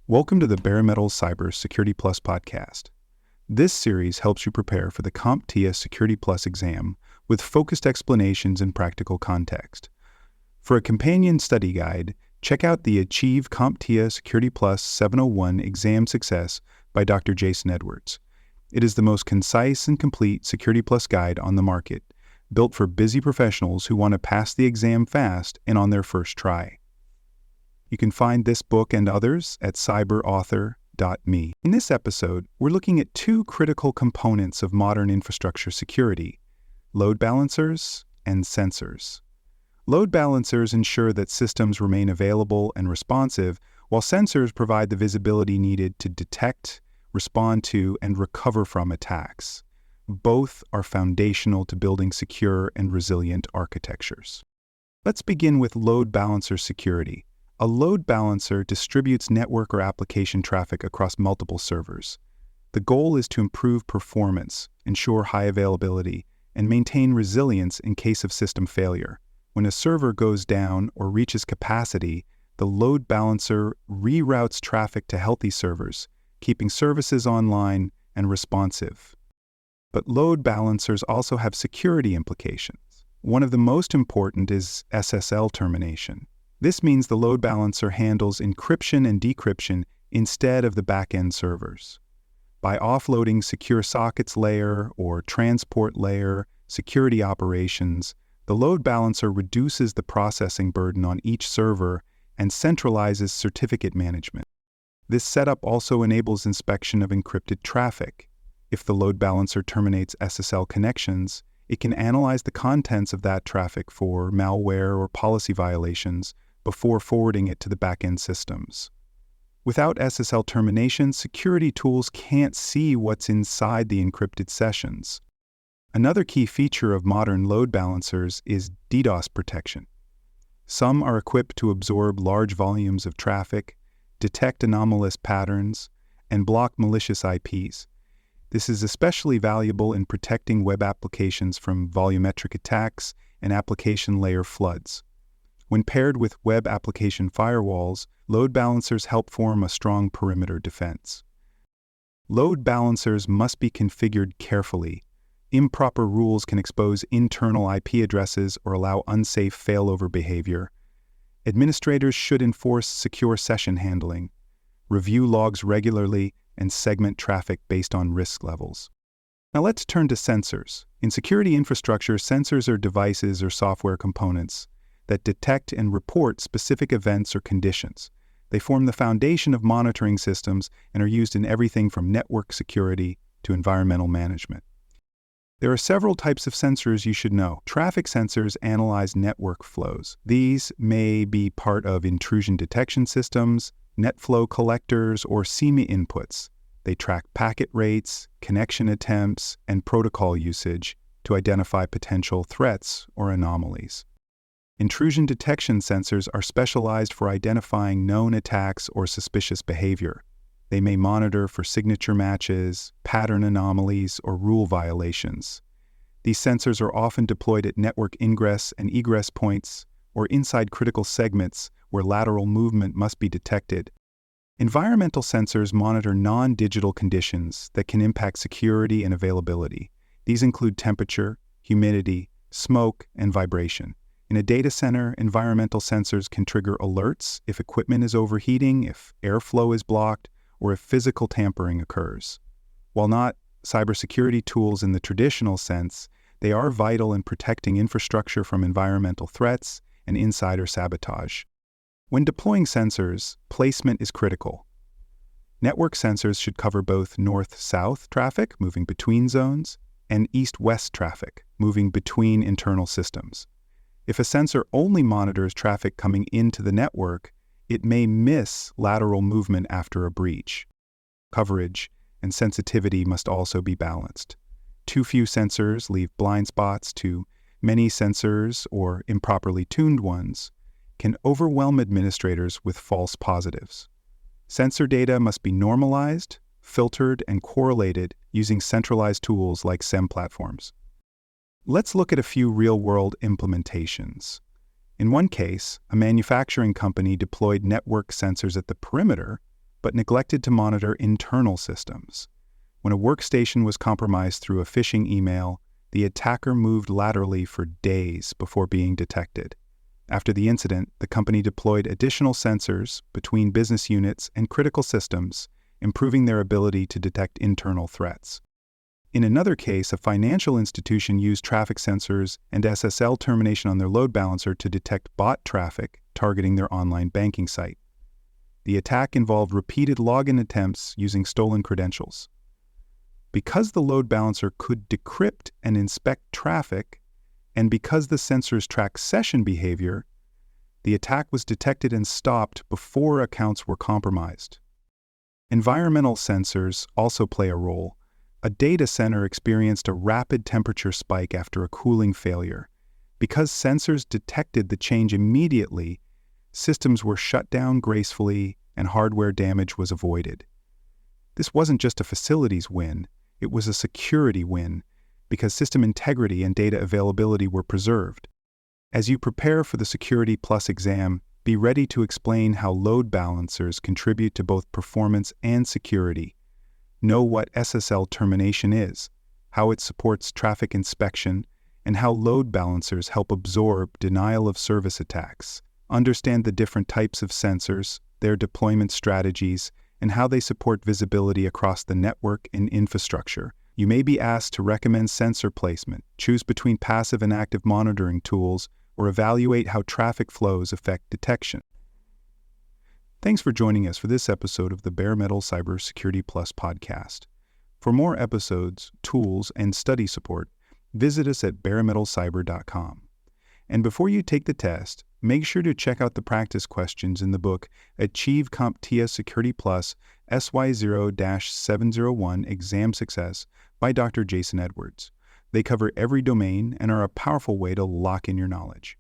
Welcome to the Bare Metal Cyber Security Plus podcast. This series helps you prepare for the CompTIA Security Plus exam with focused explanations and practical context. For a companion study guide, check out the Achieve CompTIA Security Plus 701 Exam Success by Dr. Jason Edwards. It is the most concise and complete Security Plus guide on the market, built for busy professionals who want to pass the exam fast and on their first try. You can find this book and others at cyberauthor.me. In this episode, we're looking at two critical components of modern infrastructure security: load balancers and sensors. Load balancers ensure that systems remain available and responsive, while sensors provide the visibility needed to detect, respond to, and recover from attacks. Both are foundational to building secure and resilient architectures. Let's begin with load balancer security. A load balancer distributes network or application traffic across multiple servers. The goal is to improve performance, ensure high availability, and maintain resilience in case of system failure. When a server goes down or reaches capacity, the load balancer reroutes traffic to healthy servers, keeping services online and responsive. But load balancers also have security implications. One of the most important is SSL termination. This means the load balancer handles encryption and decryption instead of the backend servers. By offloading secure sockets layer or transport layer security operations, the load balancer reduces the processing burden on each server and centralizes certificate management. This setup also enables inspection of encrypted traffic. If the load balancer terminates SSL connections, it can analyze the contents of that traffic for malware or policy violations before forwarding it to the backend systems. Without SSL termination, security tools can't see what's inside the encrypted sessions. Another key feature of modern load balancers is DDoS protection. Some are equipped to absorb large volumes of traffic, detect anomalous patterns, and block malicious IPs. This is especially valuable in protecting web applications from volumetric attacks and application layer floods. When paired with web application firewalls, load balancers help form a strong perimeter defense. Load balancers must be configured carefully. Improper rules can expose internal IP addresses or allow unsafe failover behavior. Administrators should enforce secure session handling, review logs regularly, and segment traffic based on risk levels. Now let's turn to sensors. In security infrastructure, sensors are devices or software components that detect and report specific events or conditions. They form the foundation of monitoring systems and are used in everything from network security to environmental management. There are several types of sensors you should know. Traffic sensors analyze network flows. These may be part of intrusion detection systems, NetFlow collectors, or SIEM inputs. They track packet rates, connection attempts, and protocol usage to identify potential threats or anomalies. Intrusion detection sensors are specialized for identifying known attacks or suspicious behavior. They may monitor for signature matches, pattern anomalies, or rule violations. These sensors are often deployed at network ingress and egress points or inside critical segments where lateral movement must be detected. Environmental sensors monitor non-digital conditions that can impact security and availability. These include temperature, humidity, smoke, and vibration. In a data center, environmental sensors can trigger alerts if equipment is overheating, if airflow is blocked, or if physical tampering occurs. While not cybersecurity tools in the traditional sense, they are vital in protecting infrastructure from environmental threats and insider sabotage. When deploying sensors, placement is critical. Network sensors should cover both north-south traffic, moving between zones, and east-west traffic, moving between internal systems. If a sensor only monitors traffic coming into the network, it may miss lateral movement after a breach. Coverage and sensitivity must also be balanced. Too few sensors leave blind spots. Too many sensors, or improperly tuned ones, can overwhelm administrators with false positives. Sensor data must be normalized, filtered, and correlated using centralized tools like SIEM platforms. Let's look at a few real-world implementations. In one case, a manufacturing company deployed network sensors at the perimeter but neglected to monitor internal systems. When a workstation was compromised through a phishing email, the attacker moved laterally for days before being detected. After the incident, the company deployed additional sensors between business units and critical systems, improving their ability to detect internal threats. In another case, a financial institution used traffic sensors and SSL termination on their load balancer to detect bot traffic targeting their online banking site. The attack involved repeated login attempts using stolen credentials. Because the load balancer could decrypt and inspect traffic, and because the sensors track session behavior, the attack was detected and stopped before accounts were compromised. Environmental sensors also play a role. A data center experienced a rapid temperature spike after a cooling failure. Because sensors detected the change immediately, systems were shut down gracefully and hardware damage was avoided. This wasn't just a facilities win, it was a security win, because system integrity and data availability were preserved. As you prepare for the Security Plus exam, be ready to explain how load balancers contribute to both performance and security. Know what SSL termination is, how it supports traffic inspection, and how load balancers help absorb denial-of-service attacks. Understand the different types of sensors, their deployment strategies, and how they support visibility across the network and infrastructure. You may be asked to recommend sensor placement, choose between passive and active monitoring tools, or evaluate how traffic flows affect detection. Thanks for joining us for this episode of the Bare Metal Cybersecurity Plus podcast. For more episodes, tools, and study support, visit us at baremetalcyber.com. And before you take the test, make sure to check out the practice questions in the book Achieve CompTIA Security Plus SY0-701 Exam Success by Dr. Jason Edwards. They cover every domain and are a powerful way to lock in your knowledge.